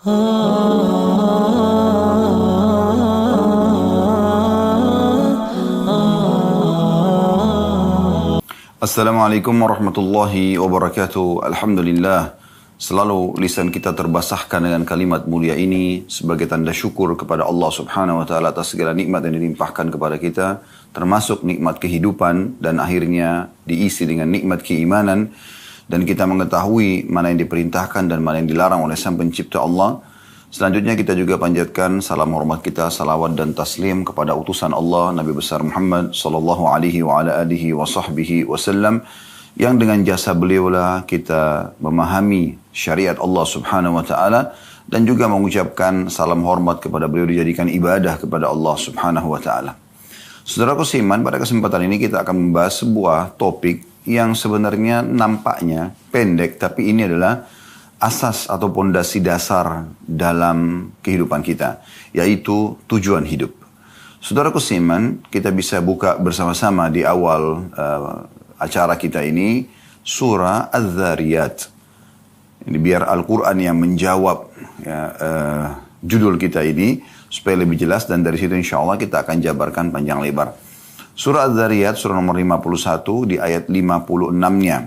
Assalamualaikum warahmatullahi wabarakatuh. Alhamdulillah, selalu lisan kita terbasahkan dengan kalimat mulia ini sebagai tanda syukur kepada Allah Subhanahu wa taala atas segala nikmat yang dilimpahkan kepada kita, termasuk nikmat kehidupan dan akhirnya diisi dengan nikmat keimanan, dan kita mengetahui mana yang diperintahkan dan mana yang dilarang oleh Sang Pencipta Allah. Selanjutnya kita juga panjatkan salam hormat kita, salawat dan taslim kepada utusan Allah Nabi besar Muhammad sallallahu alaihi wa ala alihi wa sahbihi wasallam, yang dengan jasa beliaulah kita memahami syariat Allah Subhanahu wa taala dan juga mengucapkan salam hormat kepada beliau dijadikan ibadah kepada Allah Subhanahu wa taala. Saudaraku seiman, pada kesempatan ini kita akan membahas sebuah topik yang sebenarnya nampaknya pendek, tapi ini adalah asas atau pondasi dasar dalam kehidupan kita, yaitu tujuan hidup. Saudaraku seiman, kita bisa buka bersama-sama di awal acara kita ini surah Az-Zariyat. Ini biar Al-Quran yang menjawab judul kita ini supaya lebih jelas, dan dari situ insya Allah kita akan jabarkan panjang lebar. Surah Az-Zariyat, surah nomor 51 di ayat 56-nya.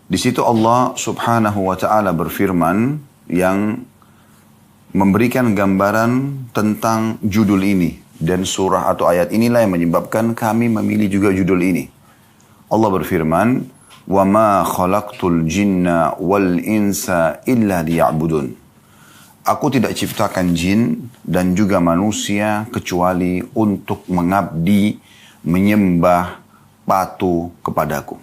Di situ Allah Subhanahu wa taala berfirman yang memberikan gambaran tentang judul ini, dan surah atau ayat inilah yang menyebabkan kami memilih juga judul ini. Allah berfirman, "Wa ma khalaqtul jinna wal insa illa liya'budun." Aku tidak ciptakan jin dan juga manusia kecuali untuk mengabdi, menyembah, patuh kepadaku.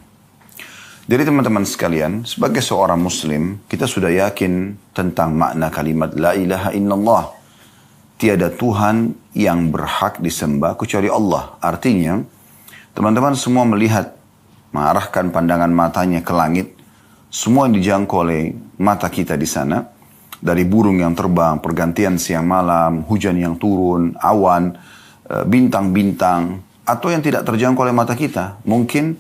Jadi teman-teman sekalian, sebagai seorang muslim, kita sudah yakin tentang makna kalimat La ilaha illallah. Tiada Tuhan yang berhak disembah kecuali Allah. Artinya, teman-teman semua melihat, mengarahkan pandangan matanya ke langit, semua yang dijangkau oleh mata kita di sana, dari burung yang terbang, pergantian siang malam, hujan yang turun, awan, bintang-bintang, atau yang tidak terjangkau oleh mata kita. Mungkin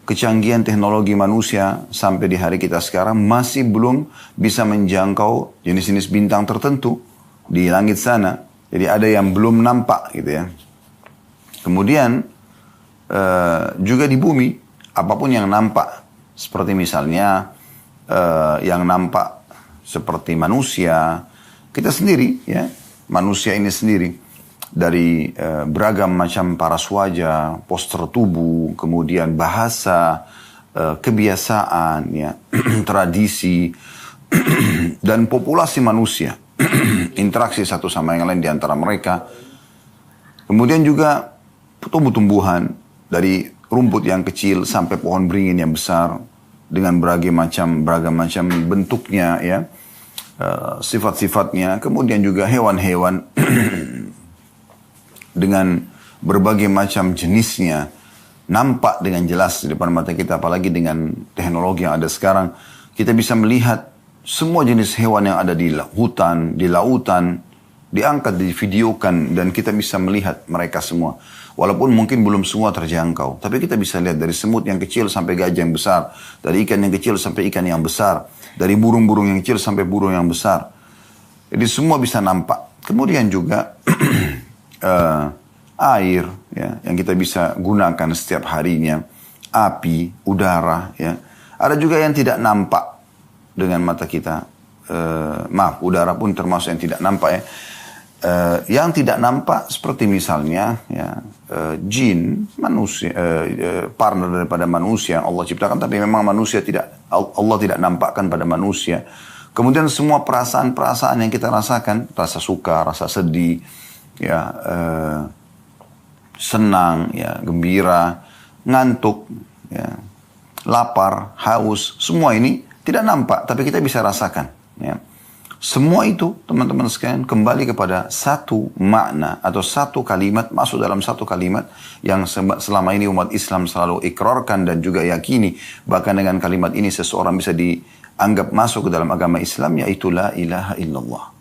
kecanggihan teknologi manusia sampai di hari kita sekarang masih belum bisa menjangkau jenis-jenis bintang tertentu di langit sana. Jadi ada yang belum nampak gitu ya. Kemudian juga di bumi, apapun yang nampak, seperti misalnya yang nampak seperti manusia, kita sendiri ya, manusia ini sendiri. Dari beragam macam paras wajah, postur tubuh, kemudian bahasa, kebiasaan, ya, tradisi, dan populasi manusia. Interaksi satu sama yang lain di antara mereka. Kemudian juga tumbuh-tumbuhan, dari rumput yang kecil sampai pohon beringin yang besar, dengan beragam macam bentuknya, ya, sifat-sifatnya. Kemudian juga hewan-hewan dengan berbagai macam jenisnya nampak dengan jelas di depan mata kita, apalagi dengan teknologi yang ada sekarang. Kita bisa melihat semua jenis hewan yang ada di hutan, di lautan, diangkat, divideokan, dan kita bisa melihat mereka semua. Walaupun mungkin belum semua terjangkau, tapi kita bisa lihat dari semut yang kecil sampai gajah yang besar, dari ikan yang kecil sampai ikan yang besar, dari burung-burung yang kecil sampai burung yang besar. Jadi semua bisa nampak. Kemudian juga air, ya, yang kita bisa gunakan setiap harinya, api, udara, ya. Ada juga yang tidak nampak dengan mata kita. Udara pun termasuk yang tidak nampak, ya. Yang tidak nampak seperti misalnya, ya, jin, manusia, partner daripada manusia Allah ciptakan, tapi memang manusia Allah tidak nampakkan pada manusia. Kemudian semua perasaan-perasaan yang kita rasakan, rasa suka, rasa sedih, ya, senang, ya, gembira, ngantuk, ya, lapar, haus, semua ini tidak nampak, tapi kita bisa rasakan, ya. Semua itu, teman-teman sekalian, kembali kepada satu makna atau satu kalimat, masuk dalam satu kalimat yang selama ini umat Islam selalu ikrarkan dan juga yakini. Bahkan dengan kalimat ini seseorang bisa dianggap masuk ke dalam agama Islam, yaitu La ilaha illallah.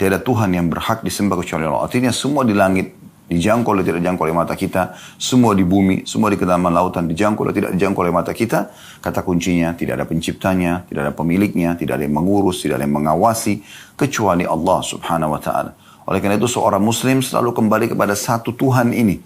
Tiada Tuhan yang berhak disembah kecuali Allah. Artinya semua di langit dijangkau oleh tidak dijangkau oleh mata kita, semua di bumi, semua di kedalaman lautan dijangkau oleh tidak dijangkau oleh mata kita, kata kuncinya tidak ada penciptanya, tidak ada pemiliknya, tidak ada yang mengurus, tidak ada yang mengawasi, kecuali Allah subhanahu wa ta'ala. Oleh karena itu seorang muslim selalu kembali kepada satu Tuhan ini.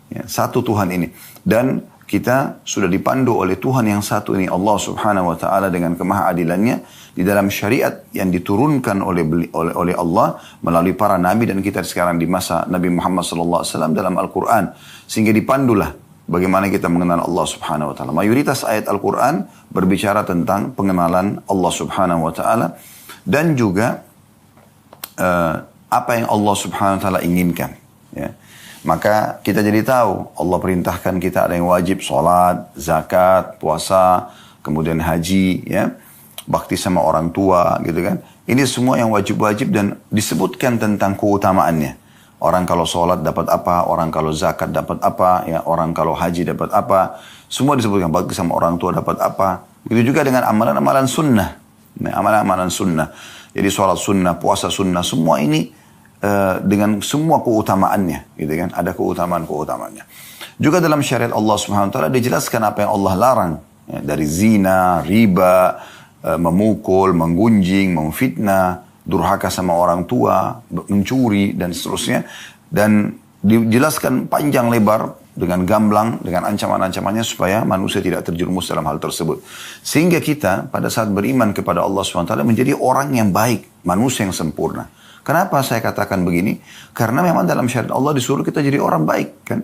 Ya, satu Tuhan ini. Dan kita sudah dipandu oleh Tuhan yang satu ini, Allah subhanahu wa ta'ala dengan kemahaadilannya di dalam syariat yang diturunkan oleh Allah melalui para nabi dan kita sekarang di masa Nabi Muhammad SAW dalam Al-Quran. Sehingga dipandulah bagaimana kita mengenal Allah subhanahu wa ta'ala. Mayoritas ayat Al-Quran berbicara tentang pengenalan Allah subhanahu wa ta'ala dan juga apa yang Allah subhanahu wa ta'ala inginkan. Ya. Maka kita jadi tahu Allah perintahkan kita ada yang wajib sholat, zakat, puasa, kemudian haji, ya, bakti sama orang tua, gitu kan. Ini semua yang wajib-wajib dan disebutkan tentang keutamaannya. Orang kalau sholat dapat apa, orang kalau zakat dapat apa, ya, orang kalau haji dapat apa. Semua disebutkan bakti sama orang tua dapat apa. Begitu juga dengan amalan-amalan sunnah. Nah, amalan-amalan sunnah. Jadi sholat sunnah, puasa sunnah, semua ini dengan semua keutamaannya, gitu kan? Ada keutamaan-keutamaannya. Juga dalam syariat Allah Subhanahu wa taala dijelaskan apa yang Allah larang, ya, dari zina, riba, memukul, menggunjing, memfitnah, durhaka sama orang tua, mencuri dan seterusnya, dan dijelaskan panjang lebar dengan gamblang, dengan ancaman-ancamannya supaya manusia tidak terjerumus dalam hal tersebut. Sehingga kita pada saat beriman kepada Allah Subhanahu wa taala menjadi orang yang baik, manusia yang sempurna. Kenapa saya katakan begini? Karena memang dalam syariat Allah disuruh kita jadi orang baik, kan?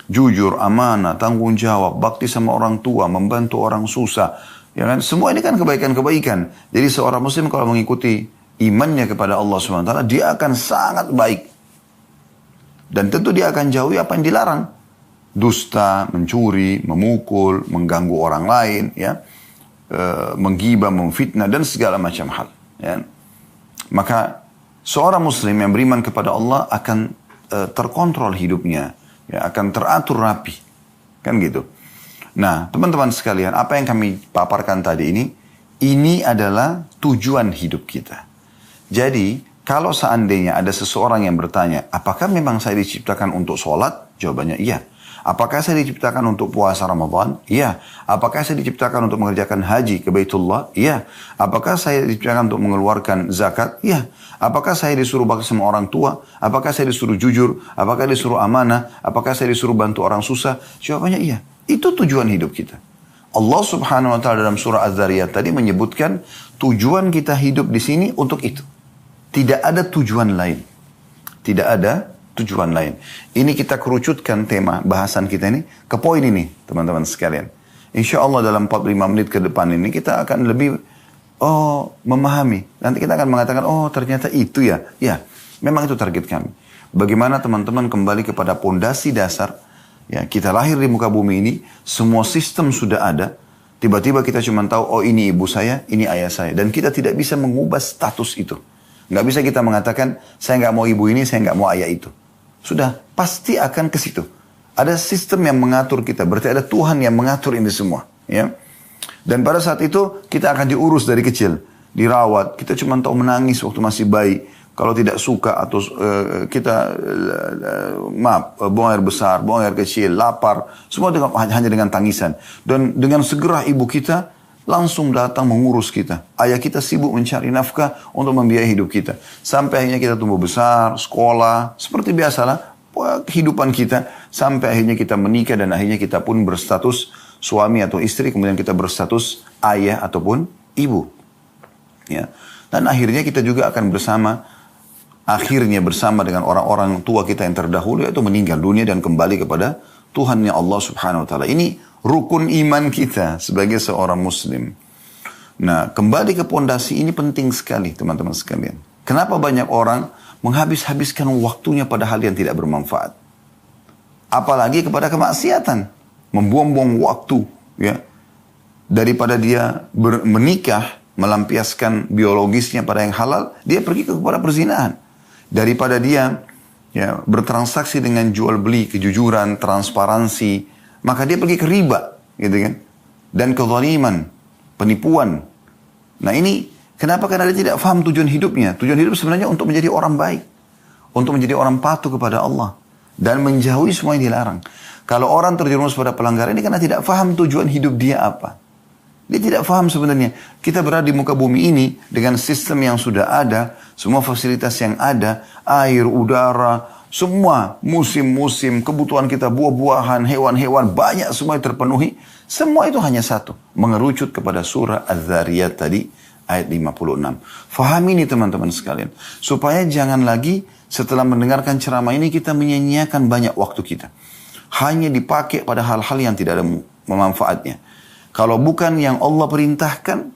Jujur, amanah, tanggung jawab, bakti sama orang tua, membantu orang susah. Ya kan? Semua ini kan kebaikan-kebaikan. Jadi seorang muslim kalau mengikuti imannya kepada Allah SWT, dia akan sangat baik. Dan tentu dia akan jauhi apa yang dilarang. Dusta, mencuri, memukul, mengganggu orang lain, ya, menggibah, memfitnah, dan segala macam hal. Ya. Maka seorang muslim yang beriman kepada Allah akan terkontrol hidupnya, ya, akan teratur rapi, kan gitu. Nah, teman-teman sekalian, apa yang kami paparkan tadi ini adalah tujuan hidup kita. Jadi, kalau seandainya ada seseorang yang bertanya, apakah memang saya diciptakan untuk sholat? Jawabannya iya. Apakah saya diciptakan untuk puasa Ramadan? Iya. Apakah saya diciptakan untuk mengerjakan haji ke Baitullah? Iya. Apakah saya diciptakan untuk mengeluarkan zakat? Iya. Apakah saya disuruh bakti sama orang tua? Apakah saya disuruh jujur? Apakah disuruh amanah? Apakah saya disuruh bantu orang susah? Jawabannya iya. Itu tujuan hidup kita. Allah subhanahu wa ta'ala dalam surah Az-Zariyat tadi menyebutkan tujuan kita hidup di sini untuk itu. Tidak ada tujuan lain. Tidak ada tujuan lain. Ini kita kerucutkan tema bahasan kita ini ke poin ini, teman-teman sekalian. Insya Allah dalam 45 menit ke depan ini kita akan lebih memahami. Nanti kita akan mengatakan, ternyata itu ya. Ya, memang itu target kami. Bagaimana teman-teman kembali kepada pondasi dasar. Ya, kita lahir di muka bumi ini, semua sistem sudah ada. Tiba-tiba kita cuma tahu, ini ibu saya, ini ayah saya. Dan kita tidak bisa mengubah status itu. Nggak bisa kita mengatakan, saya nggak mau ibu ini, saya nggak mau ayah itu. Sudah, pasti akan ke situ. Ada sistem yang mengatur kita. Berarti ada Tuhan yang mengatur ini semua. Ya. Dan pada saat itu, kita akan diurus dari kecil. Dirawat. Kita cuma tahu menangis waktu masih bayi. Kalau tidak suka atau buang air besar, buang air kecil, lapar. Semua hanya dengan tangisan. Dan dengan segera ibu kita langsung datang mengurus kita. Ayah kita sibuk mencari nafkah untuk membiayai hidup kita. Sampai akhirnya kita tumbuh besar, sekolah, seperti biasalah kehidupan kita. Sampai akhirnya kita menikah dan akhirnya kita pun berstatus suami atau istri. Kemudian kita berstatus ayah ataupun ibu. Ya. Dan akhirnya kita juga akan bersama dengan orang-orang tua kita yang terdahulu, yaitu meninggal dunia dan kembali kepada Tuhannya Allah subhanahu wa ta'ala. Ini rukun iman kita sebagai seorang muslim. Nah, kembali ke pondasi ini penting sekali, teman-teman sekalian. Kenapa banyak orang menghabis-habiskan waktunya pada hal yang tidak bermanfaat? Apalagi kepada kemaksiatan. Membuang-buang waktu, ya. Daripada dia menikah, melampiaskan biologisnya pada yang halal, dia pergi kepada perzinahan. Daripada dia bertransaksi dengan jual beli, kejujuran, transparansi, maka dia pergi ke riba, gitu kan? Dan kezaliman, penipuan. Nah ini, kenapa? Karena dia tidak paham tujuan hidupnya. Tujuan hidup sebenarnya untuk menjadi orang baik. Untuk menjadi orang patuh kepada Allah. Dan menjauhi semua yang dilarang. Kalau orang terjerumus pada pelanggaran ini karena tidak paham tujuan hidup dia apa. Dia tidak paham sebenarnya. Kita berada di muka bumi ini dengan sistem yang sudah ada, semua fasilitas yang ada, air, udara, semua musim-musim, kebutuhan kita, buah-buahan, hewan-hewan, banyak semua yang terpenuhi. Semua itu hanya satu. Mengerucut kepada surah Az-Zariyat tadi, ayat 56. Fahami ini teman-teman sekalian. Supaya jangan lagi setelah mendengarkan ceramah ini kita menyia-nyiakan banyak waktu kita. Hanya dipakai pada hal-hal yang tidak ada manfaatnya. Kalau bukan yang Allah perintahkan,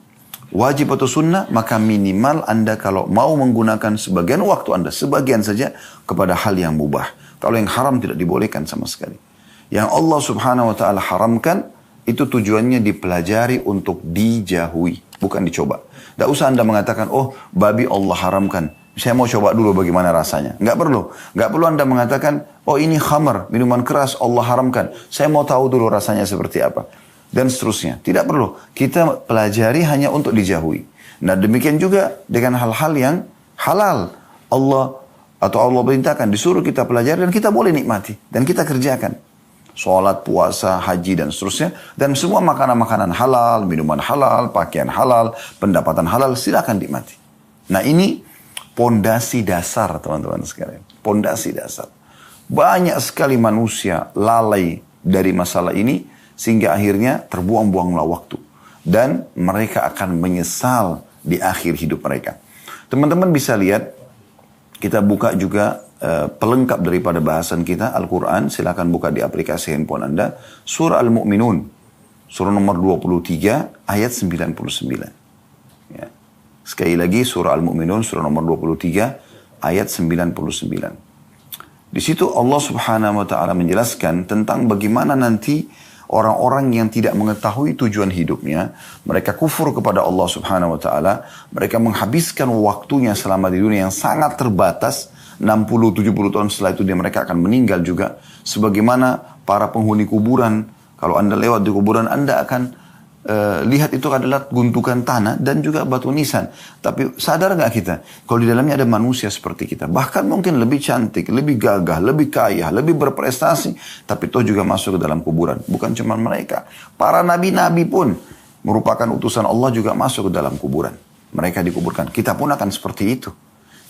wajib atau sunnah, maka minimal Anda kalau mau menggunakan sebagian waktu Anda, sebagian saja kepada hal yang mubah. Kalau yang haram tidak dibolehkan sama sekali. Yang Allah subhanahu wa ta'ala haramkan, itu tujuannya dipelajari untuk dijauhi, bukan dicoba. Tidak usah Anda mengatakan, oh babi Allah haramkan, saya mau coba dulu bagaimana rasanya. Nggak perlu. Nggak perlu Anda mengatakan, oh ini khamar, minuman keras Allah haramkan, saya mau tahu dulu rasanya seperti apa. Dan seterusnya. Tidak perlu. Kita pelajari hanya untuk dijauhi. Nah demikian juga dengan hal-hal yang halal. Allah perintahkan, disuruh kita pelajari dan kita boleh nikmati. Dan kita kerjakan. Sholat, puasa, haji dan seterusnya. Dan semua makanan-makanan halal, minuman halal, pakaian halal, pendapatan halal, silakan nikmati. Nah ini pondasi dasar teman-teman sekalian. Pondasi dasar. Banyak sekali manusia lalai dari masalah ini. Sehingga akhirnya terbuang-buanglah waktu. Dan mereka akan menyesal di akhir hidup mereka. Teman-teman bisa lihat, kita buka juga pelengkap daripada bahasan kita, Al-Quran. Silakan buka di aplikasi handphone Anda. Surah Al-Mu'minun. Surah nomor 23, ayat 99. Ya. Sekali lagi, Surah Al-Mu'minun, surah nomor 23, ayat 99. Di situ Allah subhanahu wa ta'ala menjelaskan tentang bagaimana nanti orang-orang yang tidak mengetahui tujuan hidupnya, mereka kufur kepada Allah subhanahu wa ta'ala, mereka menghabiskan waktunya selama di dunia yang sangat terbatas, 60-70 tahun setelah itu mereka akan meninggal juga. Sebagaimana para penghuni kuburan, kalau Anda lewat di kuburan, Anda akan lihat itu adalah gundukan tanah dan juga batu nisan. Tapi sadar gak kita, kalau di dalamnya ada manusia seperti kita, bahkan mungkin lebih cantik, lebih gagah, lebih kaya, lebih berprestasi, tapi toh juga masuk ke dalam kuburan. Bukan cuma mereka, para nabi-nabi pun merupakan utusan Allah juga masuk ke dalam kuburan. Mereka dikuburkan, kita pun akan seperti itu.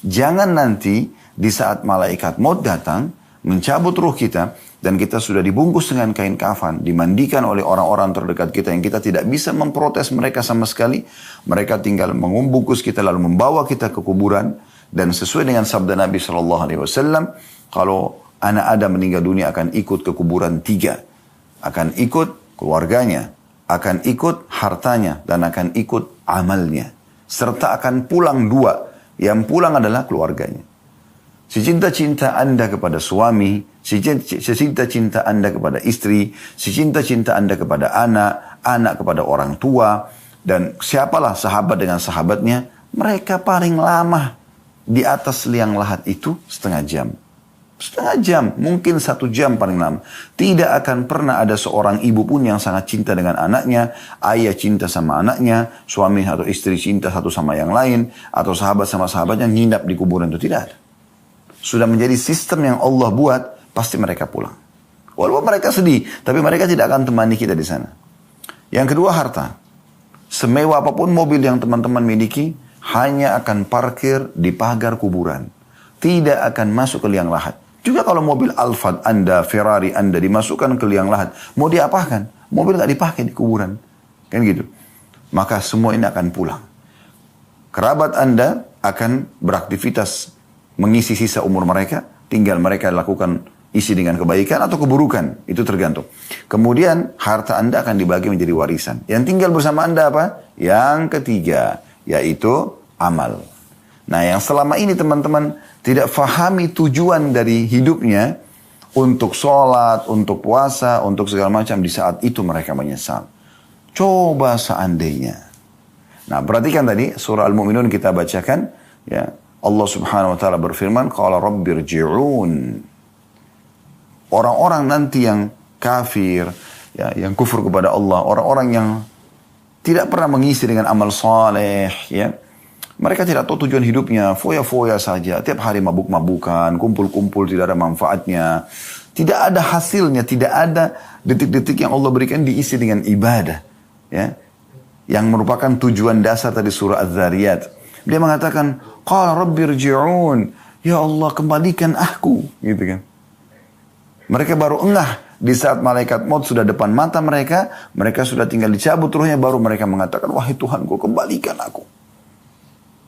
Jangan nanti di saat malaikat maut datang, mencabut ruh kita, dan kita sudah dibungkus dengan kain kafan, dimandikan oleh orang-orang terdekat kita yang kita tidak bisa memprotes mereka sama sekali. Mereka tinggal membungkus kita lalu membawa kita ke kuburan. Dan sesuai dengan sabda Nabi SAW, kalau anak Adam meninggal dunia akan ikut ke kuburan 3. Akan ikut keluarganya, akan ikut hartanya, dan akan ikut amalnya. Serta akan pulang 2. Yang pulang adalah keluarganya. Secinta-cinta Anda kepada suami, secinta-cinta Anda kepada istri, secinta-cinta Anda kepada anak, anak kepada orang tua, dan siapalah sahabat dengan sahabatnya, mereka paling lama di atas liang lahat itu setengah jam. Setengah jam, mungkin 1 jam paling lama. Tidak akan pernah ada seorang ibu pun yang sangat cinta dengan anaknya, ayah cinta sama anaknya, suami atau istri cinta satu sama yang lain, atau sahabat sama sahabatnya nginap di kuburan itu, tidak ada. Sudah menjadi sistem yang Allah buat, pasti mereka pulang. Walaupun mereka sedih, tapi mereka tidak akan temani kita di sana. Yang kedua, harta. Semewah apapun mobil yang teman-teman miliki, hanya akan parkir di pagar kuburan. Tidak akan masuk ke liang lahat. Juga kalau mobil Alphard Anda, Ferrari Anda dimasukkan ke liang lahat, mau diapakan? Mobil nggak dipakai di kuburan. Kan gitu. Maka semua ini akan pulang. Kerabat Anda akan beraktivitas mengisi sisa umur mereka, tinggal mereka lakukan isi dengan kebaikan atau keburukan, itu tergantung. Kemudian harta Anda akan dibagi menjadi warisan. Yang tinggal bersama Anda apa? Yang ketiga, yaitu amal. Nah yang selama ini teman-teman tidak fahami tujuan dari hidupnya, untuk sholat, untuk puasa, untuk segala macam, di saat itu mereka menyesal. Coba seandainya. Nah perhatikan tadi surah Al-Mu'minun kita bacakan, ya. Allah subhanahu wa ta'ala berfirman, qala rabbirji'un. Orang-orang nanti yang kafir, ya, yang kufur kepada Allah, orang-orang yang tidak pernah mengisi dengan amal saleh, ya, Mereka tidak tahu tujuan hidupnya, foya-foya saja. Tiap hari mabuk-mabukan, kumpul-kumpul, tidak ada manfaatnya. Tidak ada hasilnya, tidak ada detik-detik yang Allah berikan diisi dengan ibadah. Ya, yang merupakan tujuan dasar tadi surah Az-Zariyat. Dia mengatakan, Qala Rabbi rji'un. Ya Allah, kembalikan aku. Gitu kan. Mereka baru engah di saat malaikat maut sudah depan mata mereka sudah tinggal dicabut ruhnya, baru mereka mengatakan, wahai Tuhanku, kembalikan aku.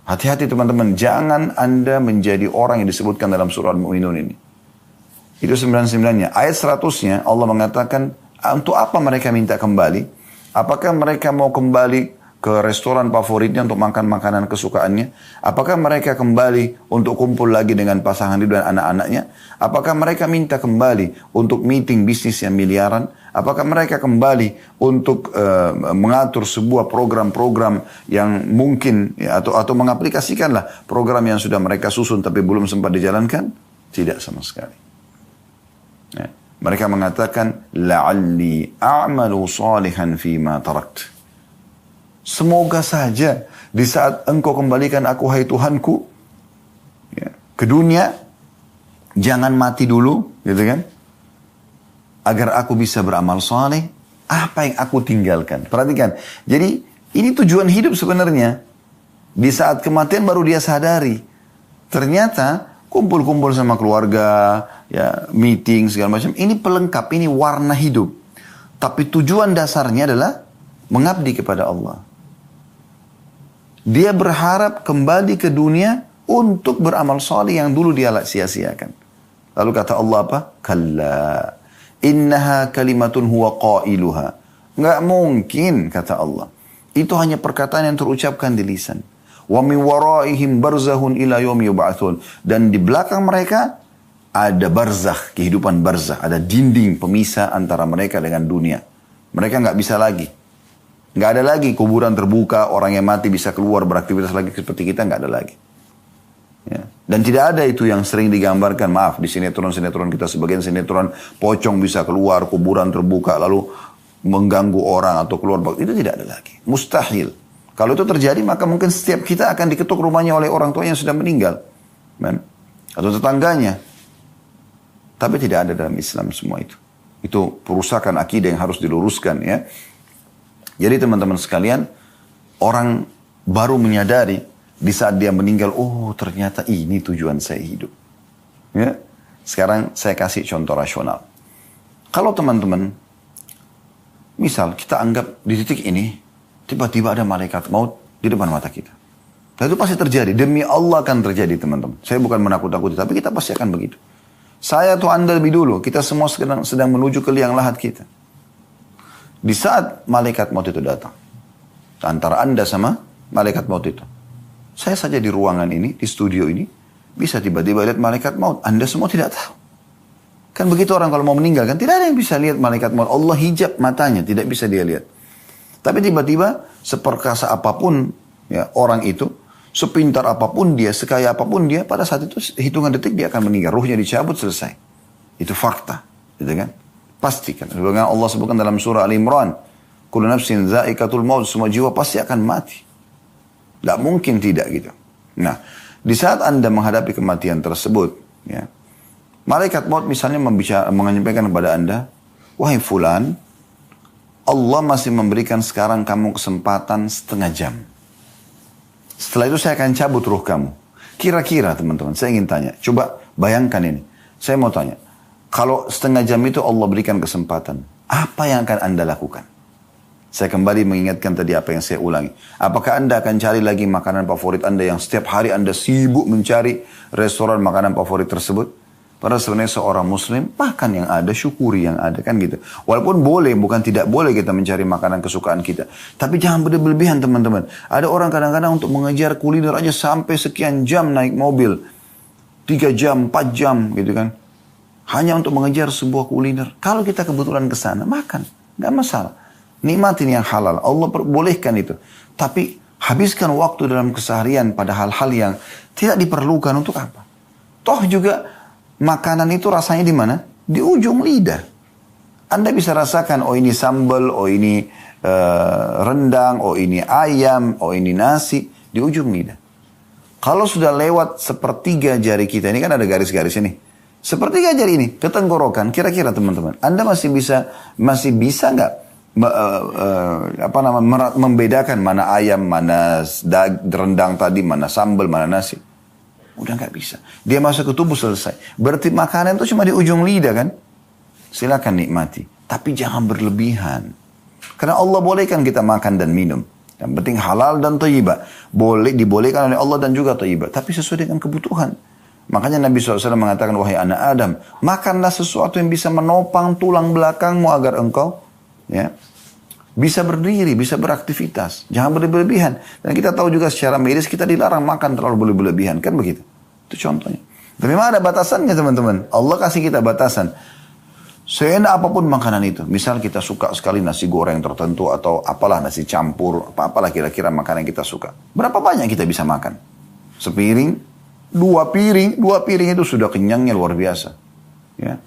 Hati-hati teman-teman, jangan Anda menjadi orang yang disebutkan dalam surah Al-Mu'minun ini. Itu 99-nya. Ayat 100-nya Allah mengatakan, untuk apa mereka minta kembali? Apakah mereka mau kembali ke restoran favoritnya untuk makan makanan kesukaannya? Apakah mereka kembali untuk kumpul lagi dengan pasangan hidup dan anak-anaknya? Apakah mereka minta kembali untuk meeting bisnis yang miliaran? Apakah mereka kembali untuk mengatur sebuah program-program yang mungkin ya, atau mengaplikasikanlah program yang sudah mereka susun tapi belum sempat dijalankan? Tidak sama sekali. Ya. Mereka mengatakan, la'alli a'malu salihan fima tarakt. Semoga saja di saat engkau kembalikan aku, hai Tuhanku, ya, ke dunia, jangan mati dulu, gitu kan? Agar aku bisa beramal saleh, apa yang aku tinggalkan. Perhatikan, jadi ini tujuan hidup sebenarnya. Di saat kematian baru dia sadari. Ternyata kumpul-kumpul sama keluarga, ya, meeting segala macam, ini pelengkap, ini warna hidup. Tapi tujuan dasarnya adalah mengabdi kepada Allah. Dia berharap kembali ke dunia untuk beramal saleh yang dulu dia sia-siakan. Lalu kata Allah apa? Kalla. Innaha kalimatun huwa qailuha. Nggak mungkin, kata Allah. Itu hanya perkataan yang terucapkan di lisan. Wa min waraihim barzahun ila yaumi yub'atsun. Dan di belakang mereka ada barzakh, kehidupan barzakh. Ada dinding pemisah antara mereka dengan dunia. Mereka nggak bisa lagi. Nggak ada lagi kuburan terbuka, orang yang mati bisa keluar beraktivitas lagi seperti kita, nggak ada lagi. Ya. Dan tidak ada itu yang sering digambarkan, maaf, di sinetron-sinetron kita, sebagian sinetron pocong bisa keluar, kuburan terbuka, lalu mengganggu orang atau keluar. Itu tidak ada lagi. Mustahil. Kalau itu terjadi, maka mungkin setiap kita akan diketuk rumahnya oleh orang tua yang sudah meninggal. Man. Atau tetangganya. Tapi tidak ada dalam Islam semua itu. Itu perusakan akidah yang harus diluruskan, ya. Jadi teman-teman sekalian, orang baru menyadari di saat dia meninggal, oh ternyata ini tujuan saya hidup. Ya. Sekarang saya kasih contoh rasional. Kalau teman-teman, misal kita anggap di titik ini, tiba-tiba ada malaikat maut di depan mata kita. Dan itu pasti terjadi, demi Allah akan terjadi teman-teman. Saya bukan menakut-nakuti, tapi kita pasti akan begitu. Saya atau Anda lebih dulu, kita semua sedang menuju ke liang lahat kita. Di saat malaikat maut itu datang, antara Anda sama malaikat maut itu, saya saja di ruangan ini, di studio ini, bisa tiba-tiba lihat malaikat maut. Anda semua tidak tahu. Kan begitu orang kalau mau meninggal, kan tidak ada yang bisa lihat malaikat maut. Allah hijab matanya, tidak bisa dia lihat. Tapi tiba-tiba, seperkasa apapun ya orang itu, sepintar apapun dia, sekaya apapun dia, pada saat itu hitungan detik dia akan meninggal. Ruhnya dicabut, selesai. Itu fakta. Gitu kan? Pastikan. Sebagaimana Allah sebutkan dalam surah Al-Imran, kullu nafsin za'iqatul maut, semua jiwa pasti akan mati. Tidak mungkin tidak gitu. Nah, di saat Anda menghadapi kematian tersebut, ya, malaikat maut misalnya menyampaikan kepada Anda, wahai fulan, Allah masih memberikan sekarang kamu kesempatan setengah jam. Setelah itu saya akan cabut ruh kamu. Kira-kira teman-teman, saya ingin tanya, coba bayangkan ini. Saya mau tanya, kalau setengah jam itu Allah berikan kesempatan, apa yang akan Anda lakukan? Saya kembali mengingatkan tadi apa yang saya ulangi. Apakah Anda akan cari lagi makanan favorit Anda yang setiap hari Anda sibuk mencari restoran makanan favorit tersebut? Padahal sebenarnya seorang muslim, makan yang ada, syukuri yang ada, kan gitu. Walaupun boleh, bukan tidak boleh kita mencari makanan kesukaan kita. Tapi jangan berlebihan teman-teman. Ada orang kadang-kadang untuk mengejar kuliner aja sampai sekian jam naik mobil. 3 jam, 4 jam gitu kan. Hanya untuk mengejar sebuah kuliner. Kalau kita kebetulan ke sana, makan. Nggak masalah. Nikmatin yang halal. Allah bolehkan itu. Tapi habiskan waktu dalam keseharian pada hal-hal yang tidak diperlukan untuk apa? Toh juga makanan itu rasanya di mana? Di ujung lidah. Anda bisa rasakan, oh ini sambal, oh ini rendang, oh ini ayam, oh ini nasi. Di ujung lidah. Kalau sudah lewat sepertiga jari kita, ini kan ada garis-garis ini. Sepertiga jari ini, ke tenggorokan, kira-kira teman-teman, Anda masih bisa nggak membedakan mana ayam, mana rendang tadi, mana sambal, mana nasi? Udah nggak bisa. Dia masuk ke tubuh selesai. Berarti makanan itu cuma di ujung lidah kan? Silakan nikmati. Tapi jangan berlebihan. Karena Allah bolehkan kita makan dan minum. Yang penting halal dan thayyibah. Dibolehkan oleh Allah dan juga thayyibah. Tapi sesuai dengan kebutuhan. Makanya Nabi SAW mengatakan, wahai anak Adam, makanlah sesuatu yang bisa menopang tulang belakangmu agar engkau bisa berdiri, bisa beraktivitas. Jangan berlebihan. Dan kita tahu juga secara medis kita dilarang makan terlalu berlebihan. Kan begitu? Itu contohnya. Tapi memang ada batasannya teman-teman. Allah kasih kita batasan. Seenak apapun makanan itu. Misal kita suka sekali nasi goreng tertentu atau apalah nasi campur. Apalah kira-kira makanan yang kita suka. Berapa banyak kita bisa makan? Sepiring, dua piring itu sudah kenyangnya luar biasa. Ya.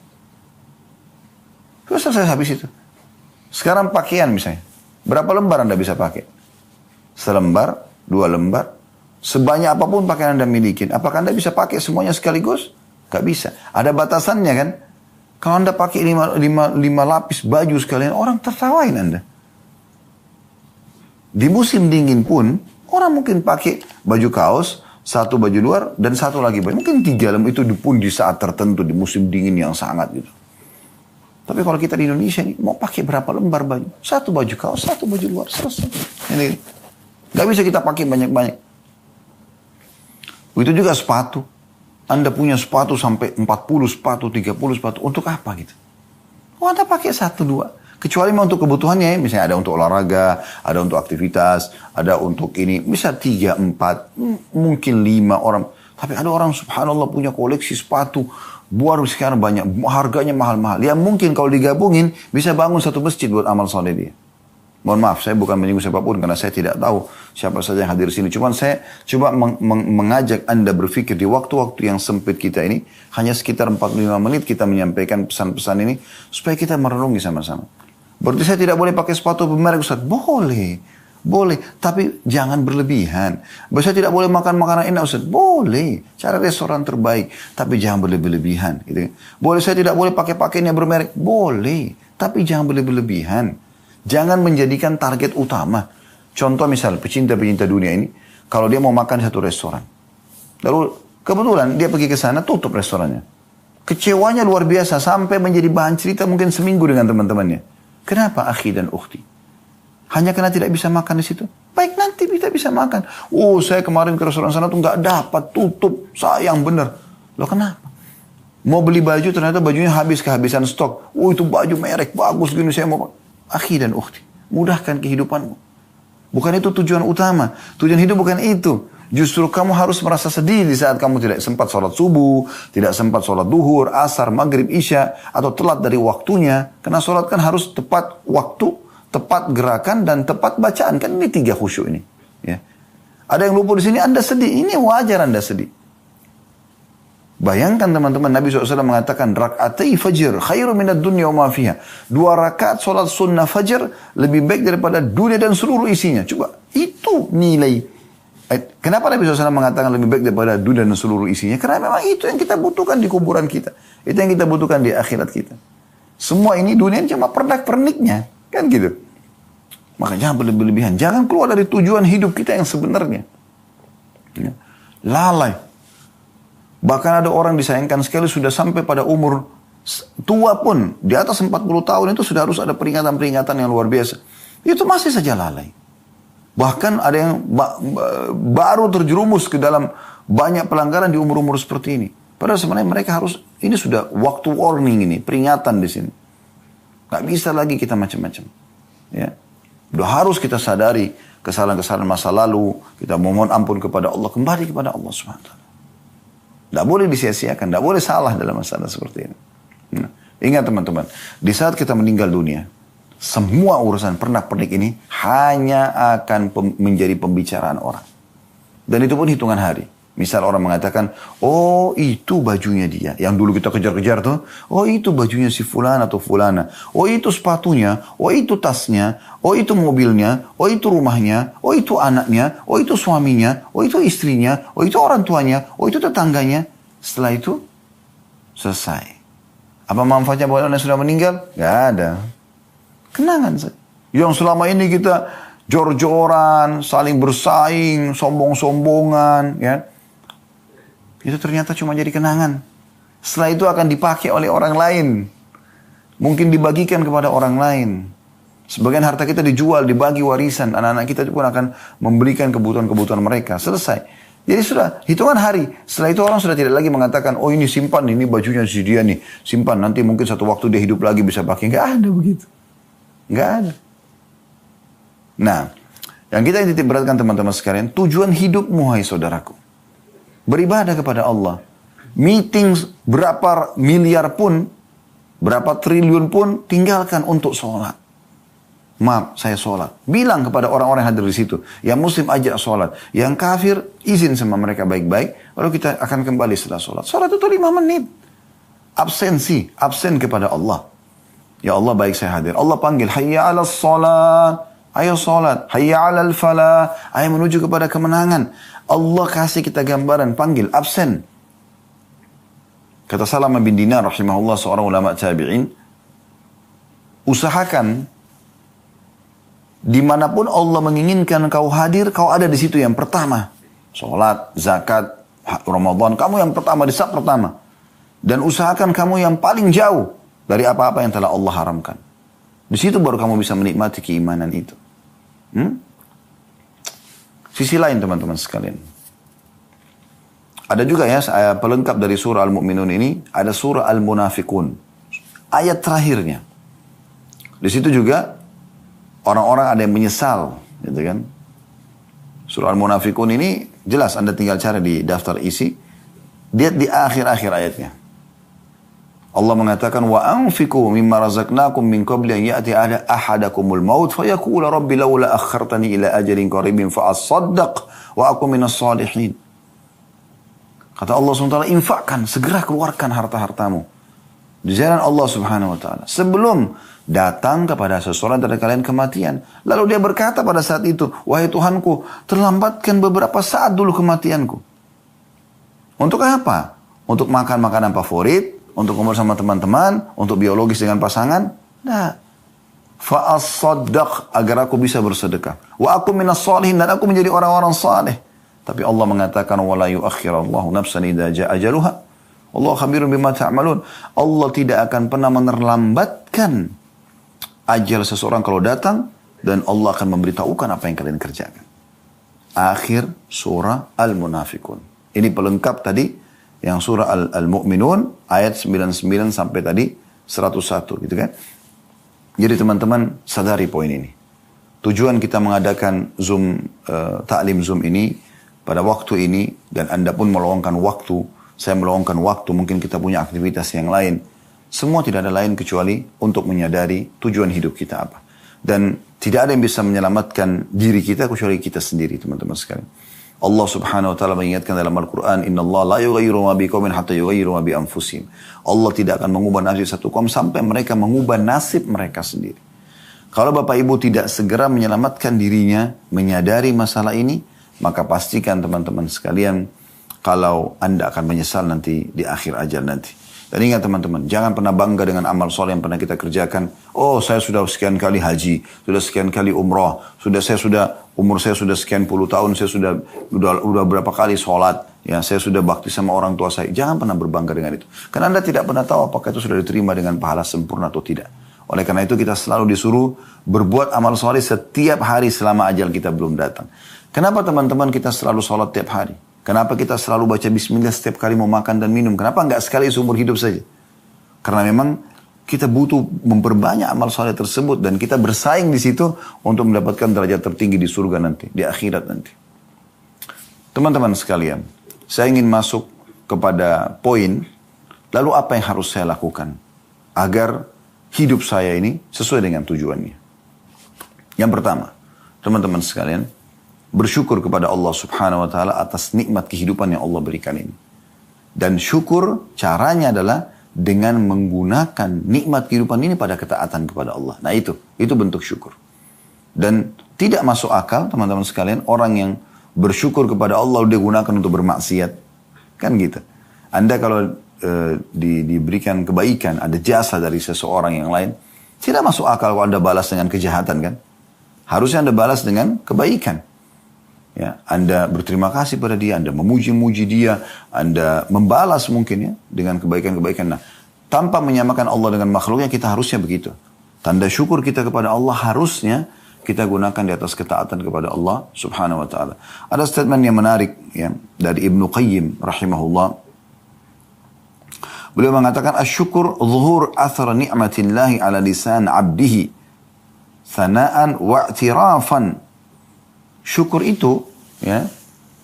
Terus selesai habis itu. Sekarang pakaian misalnya. Berapa lembar Anda bisa pakai? Selembar, 2 lembar. Sebanyak apapun pakaian Anda miliki. Apakah Anda bisa pakai semuanya sekaligus? Gak bisa. Ada batasannya kan? Kalau Anda pakai 5 lapis baju sekalian, orang tertawain Anda. Di musim dingin pun, orang mungkin pakai baju kaos, 1 baju luar, dan 1 lagi baju. Mungkin 3 lembar itu pun di saat tertentu, di musim dingin yang sangat gitu. Tapi kalau kita di Indonesia nih, mau pakai berapa lembar baju? 1 baju kaos, 1 baju luar, selesai. Ini gak bisa kita pakai banyak-banyak. Itu juga sepatu. Anda punya sepatu sampai 40 sepatu, 30 sepatu. Untuk apa gitu? Oh, Anda pakai 1, 2. Kecuali memang untuk kebutuhannya ya. Misalnya ada untuk olahraga, ada untuk aktivitas, ada untuk ini. Bisa 3, 4, mungkin 5 orang. Tapi ada orang subhanallah punya koleksi sepatu. Baru sekarang banyak. Harganya mahal-mahal. Ya mungkin kalau digabungin bisa bangun 1 masjid buat amal soleh dia. Mohon maaf, saya bukan menyinggung siapapun karena saya tidak tahu siapa saja yang hadir di sini. Cuma saya coba mengajak Anda berpikir di waktu-waktu yang sempit kita ini, hanya sekitar 45 menit kita menyampaikan pesan-pesan ini, supaya kita merenungi sama-sama. Berarti saya tidak boleh pakai sepatu bermerek Ustaz? Boleh. Boleh, tapi jangan berlebihan. Saya tidak boleh makan makanan enak Ustaz? Boleh, cari restoran terbaik, tapi jangan berlebihan. Gitu. Boleh, saya tidak boleh pakai pakaian yang bermerek? Boleh, tapi jangan berlebihan. Jangan menjadikan target utama. Contoh misal, pecinta-pecinta dunia ini, kalau dia mau makan di satu restoran. Lalu kebetulan dia pergi ke sana, tutup restorannya. Kecewanya luar biasa, sampai menjadi bahan cerita mungkin seminggu dengan teman-temannya. Kenapa akhi dan ukhti? Hanya karena tidak bisa makan di situ? Baik, nanti kita bisa makan. Oh, saya kemarin ke restoran sana tuh nggak dapat, tutup, sayang bener. Loh kenapa? Mau beli baju, ternyata bajunya habis, kehabisan stok. Oh, itu baju merek, bagus gini, saya mau... Akhi dan ukhti, mudahkan kehidupanmu. Bukan itu tujuan utama. Tujuan hidup bukan itu. Justru kamu harus merasa sedih di saat kamu tidak sempat sholat subuh, tidak sempat sholat duhur, asar, maghrib, isya, atau telat dari waktunya. Karena sholat kan harus tepat waktu, tepat gerakan, dan tepat bacaan. Kan ini 3 khusyuk ini. Ya. Ada yang luput di sini, Anda sedih. Ini wajar Anda sedih. Bayangkan teman-teman, Nabi SAW mengatakan, rak'atai fajr khairu minad dunya wa ma fiha. 2 rakaat sholat sunnah fajr lebih baik daripada dunia dan seluruh isinya. Coba, itu nilai. Kenapa Nabi SAW mengatakan lebih baik daripada dunia dan seluruh isinya? Karena memang itu yang kita butuhkan di kuburan kita. Itu yang kita butuhkan di akhirat kita. Semua ini dunia cuma pernak-perniknya. Kan gitu. Maka jangan berlebihan. Jangan keluar dari tujuan hidup kita yang sebenarnya. Ya. Lalai. Bahkan ada orang disayangkan sekali sudah sampai pada umur tua pun. Di atas 40 tahun itu sudah harus ada peringatan-peringatan yang luar biasa. Itu masih saja lalai. Bahkan ada yang baru terjerumus ke dalam banyak pelanggaran di umur-umur seperti ini. Padahal sebenarnya mereka harus, ini sudah waktu warning ini, peringatan di sini. Gak bisa lagi kita macam-macam. Ya. Udah harus kita sadari kesalahan-kesalahan masa lalu. Kita mohon ampun kepada Allah. Kembali kepada Allah SWT. Tidak boleh disia-siakan, tidak boleh salah dalam masalah seperti ini. Nah, ingat teman-teman, di saat kita meninggal dunia, semua urusan pernak-pernik ini hanya akan menjadi pembicaraan orang. Dan itu pun hitungan hari. Misal orang mengatakan, oh itu bajunya dia. Yang dulu kita kejar-kejar tuh. Oh itu bajunya si fulana atau fulana. Oh itu sepatunya. Oh itu tasnya. Oh itu mobilnya. Oh itu rumahnya. Oh itu anaknya. Oh itu suaminya. Oh itu istrinya. Oh itu orang tuanya. Oh itu tetangganya. Setelah itu selesai. Apa manfaatnya buat orang yang sudah meninggal? Gak ada. Kenangan saja. Yang selama ini kita jor-joran, saling bersaing, sombong-sombongan, ya. Itu ternyata cuma jadi kenangan. Setelah itu akan dipakai oleh orang lain. Mungkin dibagikan kepada orang lain. Sebagian harta kita dijual, dibagi warisan. Anak-anak kita pun akan memberikan kebutuhan-kebutuhan mereka. Selesai. Jadi sudah hitungan hari. Setelah itu orang sudah tidak lagi mengatakan, oh ini simpan, ini bajunya si dia nih. Simpan, nanti mungkin satu waktu dia hidup lagi bisa pakai. Nggak ada begitu. Nggak ada. Nah, yang kita titik beratkan teman-teman sekalian, tujuan hidupmu, hai saudaraku. Beribadah kepada Allah. Meeting berapa miliar pun, berapa triliun pun, tinggalkan untuk sholat. Maaf, saya sholat. Bilang kepada orang-orang yang hadir di situ. Yang muslim ajak sholat. Yang kafir, izin sama mereka baik-baik. Lalu kita akan kembali setelah sholat. Sholat itu 5 menit. Absensi, absen kepada Allah. Ya Allah, baik saya hadir. Allah panggil, hayya ala sholat. Ayo sholat. Hayya ala falah. Ayo menuju kepada kemenangan. Allah kasih kita gambaran, panggil, absen. Kata Salamah bin Dinar rahimahullah, seorang ulama tabi'in, usahakan dimanapun Allah menginginkan kau hadir, kau ada di situ yang pertama. Sholat, zakat, Ramadan, kamu yang pertama, di saat pertama. Dan usahakan kamu yang paling jauh dari apa-apa yang telah Allah haramkan. Di situ baru kamu bisa menikmati keimanan itu. Sisi lain teman-teman sekalian. Ada juga ya pelengkap dari surah Al-Mu'minun ini. Ada surah Al-Munafikun. Ayat terakhirnya. Di situ juga orang-orang ada yang menyesal. Gitu kan. Surah Al-Munafikun ini jelas Anda tinggal cari di daftar isi. Lihat di akhir-akhir ayatnya. Allah mengatakan wa anfiqu mimma razaqnakum min qabli an ya'ti ahadakumul maut fayaqula rabbi laula akhartani ila ajalin qaribin fa asaddaq wa aku minas salihin. Kata Allah SWT, infakkan, segera keluarkan harta-hartamu di jalan Allah Subhanahu wa taala sebelum datang kepada seseorang dari kalian kematian. Lalu dia berkata pada saat itu, wahai Tuhanku, terlambatkan beberapa saat dulu kematianku. Untuk apa? Untuk makan makanan favorit, untuk kumpul sama teman-teman, untuk biologis dengan pasangan? Nah. Fa'as-saddaq, agar aku bisa bersedekah. Wa aku minas salihin, dan aku menjadi orang-orang saleh. Tapi Allah mengatakan, wala yuakhirallahu nafsan idza ja'a ajaluha. Allah khabirun bima ta'malun. Allah tidak akan pernah menerlambatkan ajal seseorang kalau datang, dan Allah akan memberitahukan apa yang kalian kerjakan. Akhir surah Al-Munafikun. Ini pelengkap tadi, yang surah Al-Mu'minun ayat 99 sampai tadi 101 gitu kan. Jadi teman-teman sadari poin ini. Tujuan kita mengadakan Zoom, taklim Zoom ini pada waktu ini, dan Anda pun meluangkan waktu, saya meluangkan waktu, mungkin kita punya aktivitas yang lain. Semua tidak ada lain kecuali untuk menyadari tujuan hidup kita apa. Dan tidak ada yang bisa menyelamatkan diri kita kecuali kita sendiri teman-teman sekalian. Allah Subhanahu wa taala mengingatkan dalam Al-Qur'an, "Innallaha la yughayyiru ma biqaumin hatta yughayyiru ma bi anfusihim." Allah tidak akan mengubah nasib satu kaum sampai mereka mengubah nasib mereka sendiri. Kalau Bapak Ibu tidak segera menyelamatkan dirinya, menyadari masalah ini, maka pastikan teman-teman sekalian kalau Anda akan menyesal nanti di akhir ajal nanti. Dan ingat teman-teman, jangan pernah bangga dengan amal soleh yang pernah kita kerjakan. Oh, saya sudah sekian kali haji, sudah sekian kali umrah, umur saya sudah sekian puluh tahun, saya sudah berapa kali sholat, ya saya sudah bakti sama orang tua saya. Jangan pernah berbangga dengan itu. Karena Anda tidak pernah tahu apakah itu sudah diterima dengan pahala sempurna atau tidak. Oleh karena itu kita selalu disuruh berbuat amal soleh setiap hari selama ajal kita belum datang. Kenapa teman-teman kita selalu sholat tiap hari? Kenapa kita selalu baca bismillah setiap kali mau makan dan minum? Kenapa enggak sekali seumur hidup saja? Karena memang kita butuh memperbanyak amal soleh tersebut, dan kita bersaing di situ untuk mendapatkan derajat tertinggi di surga nanti, di akhirat nanti. Teman-teman sekalian, saya ingin masuk kepada poin, lalu apa yang harus saya lakukan agar hidup saya ini sesuai dengan tujuannya. Yang pertama, teman-teman sekalian, bersyukur kepada Allah Subhanahu wa taala atas nikmat kehidupan yang Allah berikan ini. Dan syukur caranya adalah dengan menggunakan nikmat kehidupan ini pada ketaatan kepada Allah. Nah itu bentuk syukur. Dan tidak masuk akal teman-teman sekalian orang yang bersyukur kepada Allah dia gunakan untuk bermaksiat. Kan gitu. Anda kalau diberikan kebaikan, ada jasa dari seseorang yang lain, tidak masuk akal kalau Anda balas dengan kejahatan kan. Harusnya Anda balas dengan kebaikan. Ya, Anda berterima kasih pada dia, Anda memuji-muji dia, Anda membalas mungkin ya dengan kebaikan-kebaikan. Nah, tanpa menyamakan Allah dengan makhluknya, kita harusnya begitu. Tanda syukur kita kepada Allah harusnya kita gunakan di atas ketaatan kepada Allah Subhanahu wa taala. Ada statement yang menarik ya dari Ibnu Qayyim rahimahullah. Beliau mengatakan asyukur zuhur athar ni'matillahi ala lisan 'abdihi thana'an wa i'tirafan. Syukur itu, ya,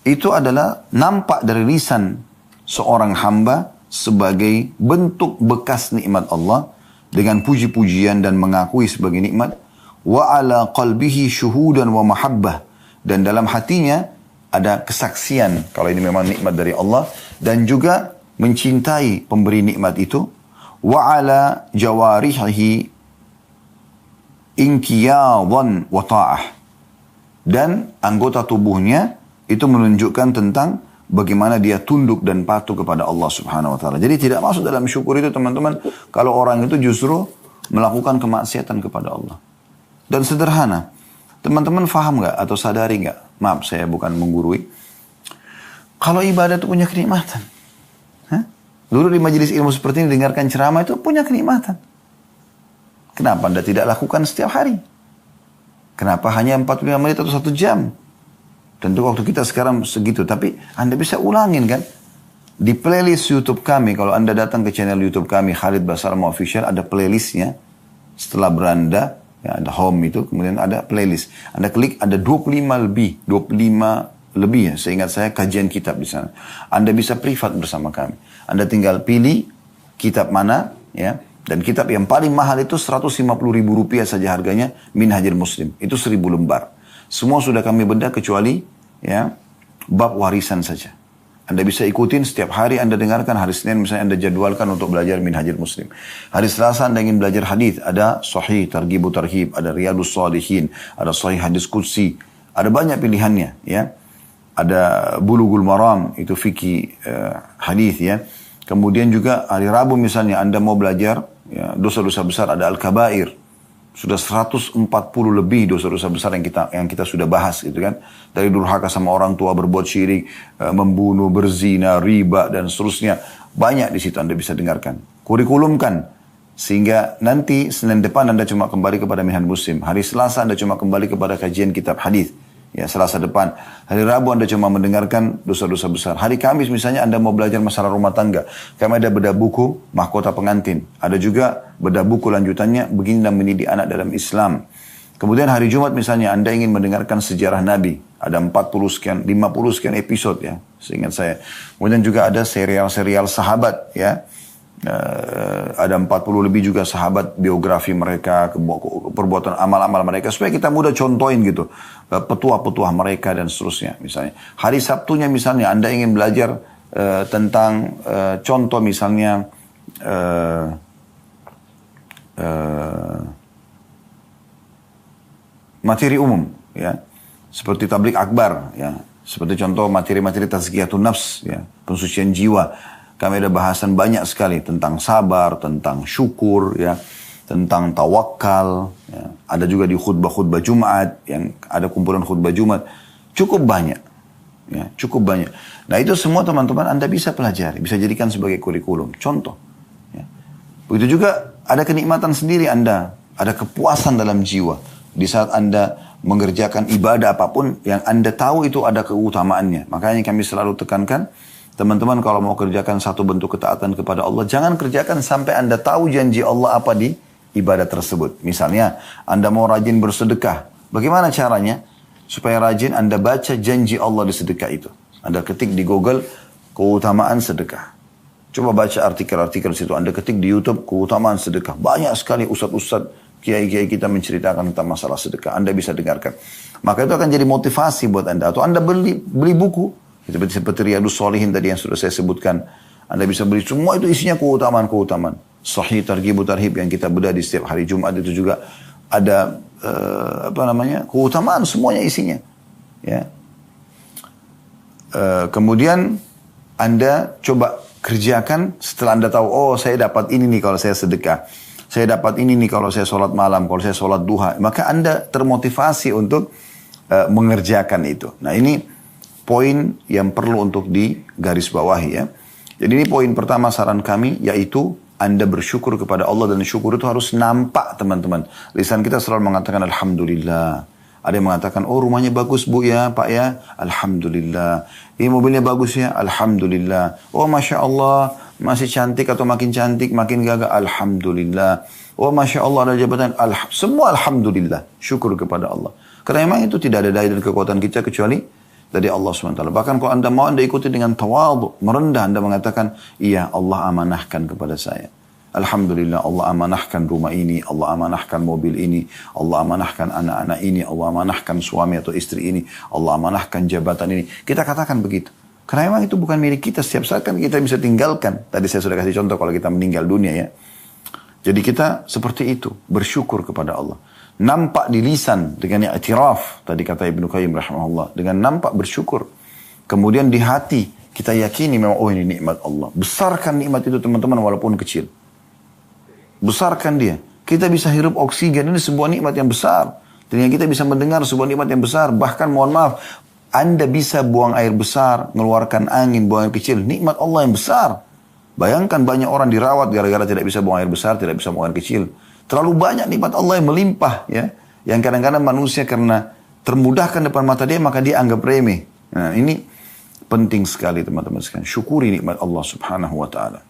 itu adalah nampak dari lisan seorang hamba sebagai bentuk bekas nikmat Allah dengan puji-pujian dan mengakui sebagai nikmat. Wa ala qalbihi syuhudan wa mahabbah. Dan dalam hatinya ada kesaksian kalau ini memang nikmat dari Allah. Dan juga mencintai pemberi nikmat itu. Wa ala jawarihi inqiyadan wa ta'ah. Dan anggota tubuhnya itu menunjukkan tentang bagaimana dia tunduk dan patuh kepada Allah Subhanahu wa taala. Jadi tidak masuk dalam syukur itu teman-teman kalau orang itu justru melakukan kemaksiatan kepada Allah. Dan sederhana. Teman-teman faham nggak atau sadari nggak? Maaf saya bukan menggurui. Kalau ibadah itu punya kenikmatan. Dulu di majelis ilmu seperti ini dengarkan ceramah itu punya kenikmatan. Kenapa Anda tidak lakukan setiap hari? Kenapa hanya 45 menit atau 1 jam? Tentu waktu kita sekarang segitu. Tapi Anda bisa ulangin kan? Di playlist YouTube kami, kalau Anda datang ke channel YouTube kami, Khalid Basarama Official, ada playlistnya. Setelah beranda, ya, ada home itu, kemudian ada playlist. Anda klik, ada 25 lebih ya, seingat saya kajian kitab di sana. Anda bisa privat bersama kami. Anda tinggal pilih kitab mana, ya. Dan kitab yang paling mahal itu 150.000 rupiah saja harganya, Minhajul Muslim. Itu 1000 lembar. Semua sudah kami bedah kecuali ya bab warisan saja. Anda bisa ikutin setiap hari Anda dengarkan. Hari Senin misalnya Anda jadwalkan untuk belajar Minhajul Muslim. Hari Selasa Anda ingin belajar hadis, ada Sahih Targhib Tarhib, ada Riyadhus Shalihin, ada Sahih Hadis Qudsi. Ada banyak pilihannya ya. Ada Bulughul Maram, itu fikih hadis ya. Kemudian juga hari Rabu misalnya Anda mau belajar ya, dosa-dosa besar, ada Al-Kabair. Sudah 140 lebih dosa-dosa besar yang kita sudah bahas gitu kan. Dari durhaka sama orang tua, berbuat syirik, membunuh, berzina, riba dan seterusnya. Banyak di situ Anda bisa dengarkan. Kurikulumkan sehingga nanti Senin depan Anda cuma kembali kepada Minhajul Muslim. Hari Selasa Anda cuma kembali kepada kajian kitab hadis. Ya, Selasa depan. Hari Rabu Anda cuma mendengarkan dosa-dosa besar. Hari Kamis misalnya Anda mau belajar masalah rumah tangga. Kami ada bedah buku mahkota pengantin. Ada juga bedah buku lanjutannya begini dan mendidik anak dalam Islam. Kemudian hari Jumat misalnya Anda ingin mendengarkan sejarah Nabi. Ada 40 sekian, 50 sekian episode ya. Seingat saya. Kemudian juga ada serial-serial sahabat ya. Ada 40 lebih juga sahabat, biografi mereka, perbuatan amal-amal mereka, supaya kita mudah contohin gitu petuah-petuah mereka dan seterusnya. Misalnya hari Sabtunya misalnya Anda ingin belajar tentang contoh misalnya materi umum ya, seperti tablik akbar ya, seperti contoh materi-materi tazkiyatun nafs ya, pensucian jiwa. Kami ada bahasan banyak sekali tentang sabar, tentang syukur, ya, tentang tawakal. Ya. Ada juga di khutbah-khutbah Jumat, yang ada kumpulan khutbah Jumat. Cukup banyak. Ya, cukup banyak. Nah itu semua teman-teman Anda bisa pelajari, bisa jadikan sebagai kurikulum. Contoh. Ya. Begitu juga ada kenikmatan sendiri Anda, ada kepuasan dalam jiwa. Di saat Anda mengerjakan ibadah apapun yang Anda tahu itu ada keutamaannya. Makanya kami selalu tekankan, teman-teman kalau mau kerjakan satu bentuk ketaatan kepada Allah, jangan kerjakan sampai Anda tahu janji Allah apa di ibadah tersebut. Misalnya, Anda mau rajin bersedekah. Bagaimana caranya? Supaya rajin Anda baca janji Allah di sedekah itu. Anda ketik di Google, keutamaan sedekah. Coba baca artikel-artikel situ. Anda ketik di YouTube, keutamaan sedekah. Banyak sekali ustadz-ustadz kiai-kiai kita menceritakan tentang masalah sedekah. Anda bisa dengarkan. Maka itu akan jadi motivasi buat Anda. Atau Anda beli buku. Seperti Riyadus Shalihin tadi yang sudah saya sebutkan. Anda bisa beli semua itu isinya keutamaan-keutamaan. Sahih Targhib Tarhib yang kita bedah di setiap hari Jumat itu juga ada keutamaan semuanya isinya. Ya. Kemudian Anda coba kerjakan setelah Anda tahu, oh saya dapat ini nih kalau saya sedekah. Saya dapat ini nih kalau saya sholat malam, kalau saya sholat duha. Maka Anda termotivasi untuk mengerjakan itu. Nah ini poin yang perlu untuk digarisbawahi ya. Jadi ini poin pertama saran kami, yaitu Anda bersyukur kepada Allah, dan syukur itu harus nampak teman-teman. Lisan kita selalu mengatakan Alhamdulillah. Ada yang mengatakan, oh rumahnya bagus bu ya pak ya, Alhamdulillah. Ini mobilnya bagus ya, Alhamdulillah. Oh Masya Allah, masih cantik atau makin cantik, makin gagah, Alhamdulillah. Oh Masya Allah ada jabatan, semua Alhamdulillah. Syukur kepada Allah. Karena memang itu tidak ada daya dan kekuatan kita kecuali dari Allah SWT. Bahkan kalau Anda mau, Anda ikuti dengan tawadhu, merendah. Anda mengatakan, iya Allah amanahkan kepada saya. Alhamdulillah Allah amanahkan rumah ini, Allah amanahkan mobil ini, Allah amanahkan anak-anak ini, Allah amanahkan suami atau istri ini, Allah amanahkan jabatan ini. Kita katakan begitu. Karena memang itu bukan milik kita. Setiap saat kan kita bisa tinggalkan. Tadi saya sudah kasih contoh kalau kita meninggal dunia ya. Jadi kita seperti itu, bersyukur kepada Allah. Nampak di lisan dengan i'tiraf, tadi kata Ibnu Qayyim rahimahullah, dengan nampak bersyukur. Kemudian di hati kita yakini memang, oh ini nikmat Allah. Besarkan nikmat itu teman-teman walaupun kecil. Besarkan dia. Kita bisa hirup oksigen, ini sebuah nikmat yang besar. Dan yang kita bisa mendengar sebuah nikmat yang besar. Bahkan mohon maaf, Anda bisa buang air besar, mengeluarkan angin, buang air kecil. Nikmat Allah yang besar. Bayangkan banyak orang dirawat gara-gara tidak bisa buang air besar, tidak bisa buang air kecil. Terlalu banyak nikmat Allah yang melimpah ya. Yang kadang-kadang manusia karena termudahkan depan mata dia, maka dia anggap remeh. Nah ini penting sekali teman-teman sekalian. Syukuri nikmat Allah subhanahu wa ta'ala.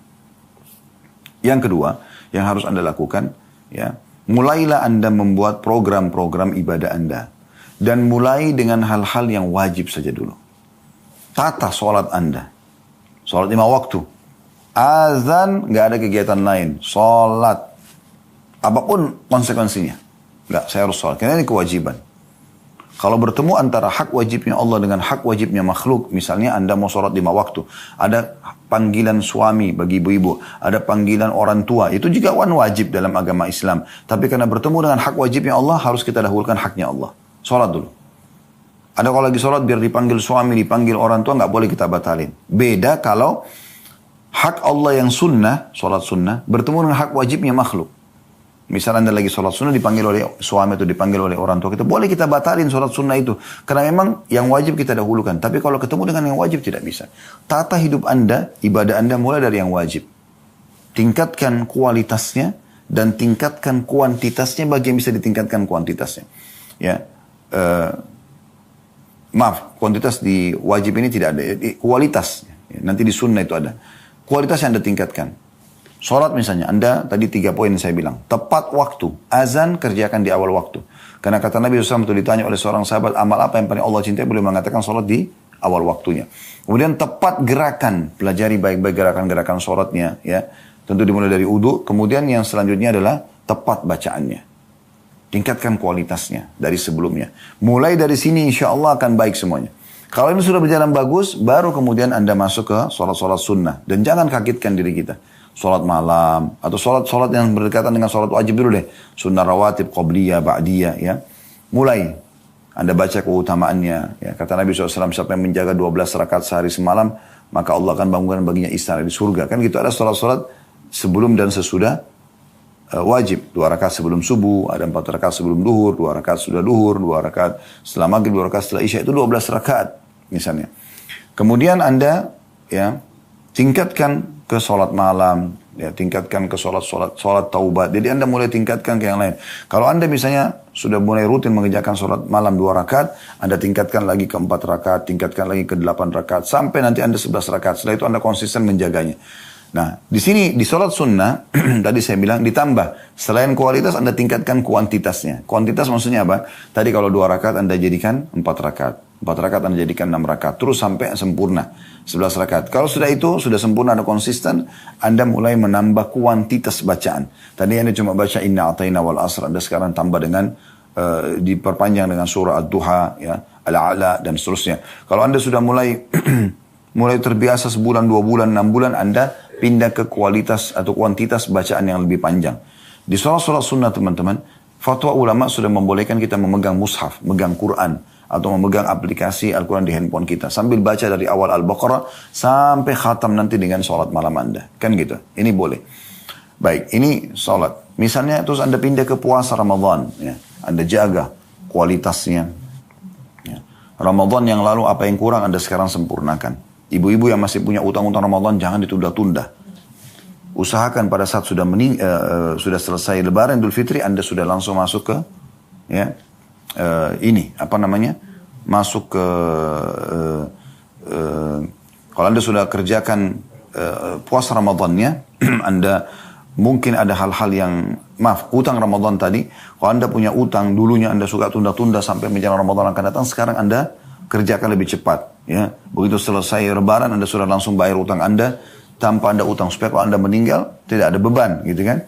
Yang kedua, yang harus Anda lakukan, ya, mulailah Anda membuat program-program ibadah Anda. Dan mulai dengan hal-hal yang wajib saja dulu. Tata sholat Anda. Sholat 5 waktu. Azan, nggak ada kegiatan lain. Sholat. Apapun konsekuensinya. Nggak, saya harus sholat. Karena ini kewajiban. Kalau bertemu antara hak wajibnya Allah dengan hak wajibnya makhluk, misalnya Anda mau sholat 5 waktu, ada panggilan suami bagi ibu-ibu, ada panggilan orang tua, itu juga wajib dalam agama Islam. Tapi karena bertemu dengan hak wajibnya Allah, harus kita dahulukan haknya Allah. Sholat dulu. Ada kalau lagi sholat biar dipanggil suami, dipanggil orang tua, nggak boleh kita batalin. Beda kalau hak Allah yang sunnah, sholat sunnah, bertemu dengan hak wajibnya makhluk. Misalnya Anda lagi sholat sunnah dipanggil oleh suami atau dipanggil oleh orang tua kita, boleh kita batalin sholat sunnah itu. Karena memang yang wajib kita dahulukan. Tapi kalau ketemu dengan yang wajib tidak bisa. Tata hidup Anda, ibadah Anda mulai dari yang wajib. Tingkatkan kualitasnya dan tingkatkan kuantitasnya bagi yang bisa ditingkatkan kuantitasnya. Ya, maaf, kuantitas di wajib ini tidak ada. Kualitas, nanti di sunnah itu ada. Kualitas yang Anda tingkatkan. Sholat misalnya, Anda tadi 3 poin saya bilang. Tepat waktu. Azan kerjakan di awal waktu. Karena kata Nabi SAW itu ditanya oleh seorang sahabat, amal apa yang paling Allah cintai? Beliau mengatakan sholat di awal waktunya. Kemudian tepat gerakan. Pelajari baik-baik gerakan-gerakan sholatnya. Ya. Tentu dimulai dari wudu. Kemudian yang selanjutnya adalah tepat bacaannya. Tingkatkan kualitasnya dari sebelumnya. Mulai dari sini insya Allah akan baik semuanya. Kalau ini sudah berjalan bagus, baru kemudian Anda masuk ke sholat-sholat sunnah. Dan jangan kagetkan diri kita. Sholat malam, atau sholat yang berdekatan dengan sholat wajib dulu deh. Sunnah rawatib, qobliyah, ba'diyah, ya. Mulai. Anda baca keutamaannya. Ya. Kata Nabi SAW, siapa yang menjaga 12 rakaat sehari semalam, maka Allah akan bangunkan baginya istana di surga. Kan gitu, ada sholat-sholat sebelum dan sesudah wajib. 2 rakaat sebelum subuh, ada 4 rakaat sebelum duhur, 2 rakaat sudah duhur, 2 rakaat setelah maghrib, 2 rakaat setelah isya, itu 12 rakaat misalnya. Kemudian Anda ya tingkatkan ke sholat malam, ya, tingkatkan ke sholat taubat. Jadi Anda mulai tingkatkan ke yang lain. Kalau Anda misalnya sudah mulai rutin mengerjakan sholat malam 2 rakaat, Anda tingkatkan lagi ke 4 rakaat, tingkatkan lagi ke 8 rakaat, sampai nanti Anda 11 rakaat. Setelah itu Anda konsisten menjaganya. Nah, di sini, di sholat sunnah, tadi saya bilang ditambah. Selain kualitas, Anda tingkatkan kuantitasnya. Kuantitas maksudnya apa? Tadi kalau 2 rakaat, Anda jadikan 4 rakaat. 4 rakaat Anda jadikan 6 rakaat. Terus sampai sempurna. 11 rakaat. Kalau sudah itu, sudah sempurna, Anda konsisten, Anda mulai menambah kuantitas bacaan. Tadi Anda cuma baca inna atayna wal asr. Anda sekarang tambah dengan, diperpanjang dengan surah Ad-Duha, ya, Al-A'la, dan seterusnya. Kalau Anda sudah mulai mulai terbiasa sebulan, 2 bulan, 6 bulan, Anda pindah ke kualitas atau kuantitas bacaan yang lebih panjang. Di sholat-sholat sunnah teman-teman, fatwa ulama sudah membolehkan kita memegang mushaf, memegang Quran, atau memegang aplikasi Al-Quran di handphone kita. Sambil baca dari awal Al-Baqarah sampai khatam nanti dengan sholat malam Anda. Kan gitu. Ini boleh. Baik, ini sholat. Misalnya terus Anda pindah ke puasa Ramadan. Ya. Anda jaga kualitasnya. Ya. Ramadan yang lalu apa yang kurang Anda sekarang sempurnakan. Ibu-ibu yang masih punya utang-utang Ramadan jangan ditunda-tunda. Usahakan pada saat sudah sudah selesai Lebaran Idul Fitri Anda sudah langsung masuk ke masuk ke kalau Anda sudah kerjakan puasa Ramadannya Anda mungkin ada hal-hal yang utang Ramadan tadi, kalau Anda punya utang dulunya Anda suka tunda-tunda sampai menjelang Ramadan akan datang, sekarang Anda kerjakan lebih cepat, ya. Begitu selesai Lebaran Anda sudah langsung bayar utang Anda tanpa Anda utang, supaya kalau Anda meninggal tidak ada beban, gitu kan.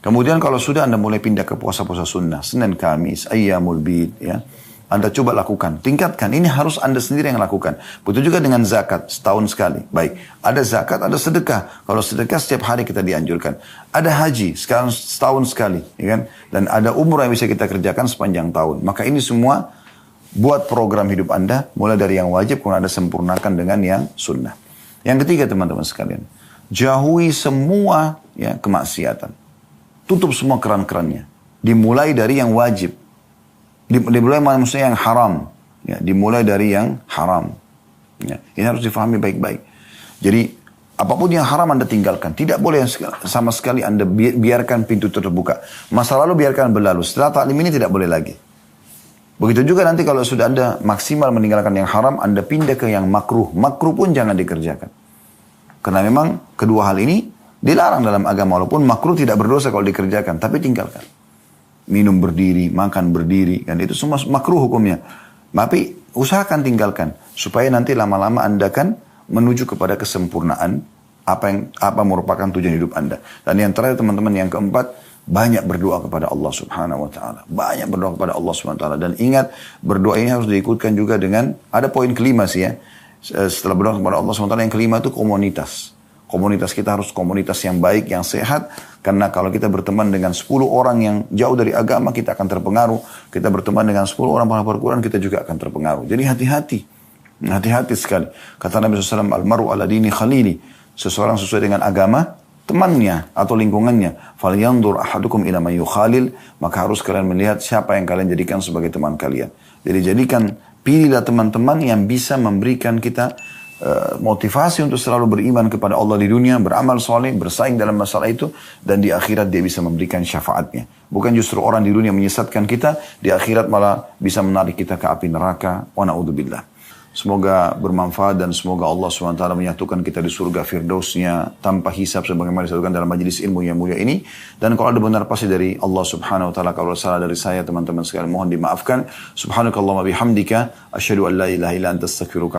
Kemudian kalau sudah Anda mulai pindah ke puasa-puasa sunnah, Senin, Kamis, Ayyamul Bid, ya. Anda coba lakukan, tingkatkan. Ini harus Anda sendiri yang lakukan. Begitu juga dengan zakat, setahun sekali. Baik, ada zakat, ada sedekah. Kalau sedekah setiap hari kita dianjurkan. Ada haji, sekarang setahun sekali, ya kan? Dan ada umrah yang bisa kita kerjakan sepanjang tahun. Maka ini semua buat program hidup Anda, mulai dari yang wajib, kemudian Anda sempurnakan dengan yang sunnah. Yang ketiga teman-teman sekalian, jauhi semua kemaksiatan. Tutup semua keran-kerannya. Dimulai dari yang wajib. Dimulai maksudnya yang haram. Ya, dimulai dari yang haram. Ya, ini harus difahami baik-baik. Jadi, apapun yang haram Anda tinggalkan. Tidak boleh sama sekali Anda biarkan pintu terbuka. Masa lalu biarkan berlalu. Setelah taklim ini tidak boleh lagi. Begitu juga nanti kalau sudah Anda maksimal meninggalkan yang haram, Anda pindah ke yang makruh. Makruh pun jangan dikerjakan. Karena memang kedua hal ini dilarang dalam agama, walaupun makruh tidak berdosa kalau dikerjakan, tapi tinggalkan. Minum berdiri, makan berdiri, kan itu semua makruh hukumnya. Tapi usahakan tinggalkan, supaya nanti lama-lama Anda kan menuju kepada kesempurnaan apa merupakan tujuan hidup Anda. Dan yang terakhir teman-teman, yang keempat, banyak berdoa kepada Allah Subhanahu wa taala. Banyak berdoa kepada Allah Subhanahu wa taala, dan ingat berdoa ini harus diikutkan juga dengan ada poin kelima sih, ya. Setelah berdoa kepada Allah Subhanahu wa taala, yang kelima itu komunitas. Komunitas kita harus komunitas yang baik, yang sehat. Karena kalau kita berteman dengan 10 orang yang jauh dari agama, kita akan terpengaruh. Kita berteman dengan 10 orang penghafal Quran, kita juga akan terpengaruh. Jadi hati-hati. Hati-hati sekali. Kata Nabi SAW, Al-maru ala dini khalili. Seseorang sesuai dengan agama temannya atau lingkungannya. Falyandur ahadukum ila man yukhalil. Maka harus kalian melihat siapa yang kalian jadikan sebagai teman kalian. Jadi pilihlah teman-teman yang bisa memberikan kita motivasi untuk selalu beriman kepada Allah di dunia, beramal soleh, bersaing dalam masalah itu, dan di akhirat dia bisa memberikan syafaatnya. Bukan justru orang di dunia menyesatkan kita, di akhirat malah bisa menarik kita ke api neraka. Wa na'udzubillah. Semoga bermanfaat dan semoga Allah SWT menyatukan kita di surga Firdausnya tanpa hisab sebagaimana disatukan dalam majelis ilmu yang mulia ini. Dan kalau ada benar pasti dari Allah Subhanahu wa taala, kalau salah dari saya teman-teman sekalian mohon dimaafkan. Subhanakallahumma bihamdika asyhadu an la ilaha illa anta astaghfiruka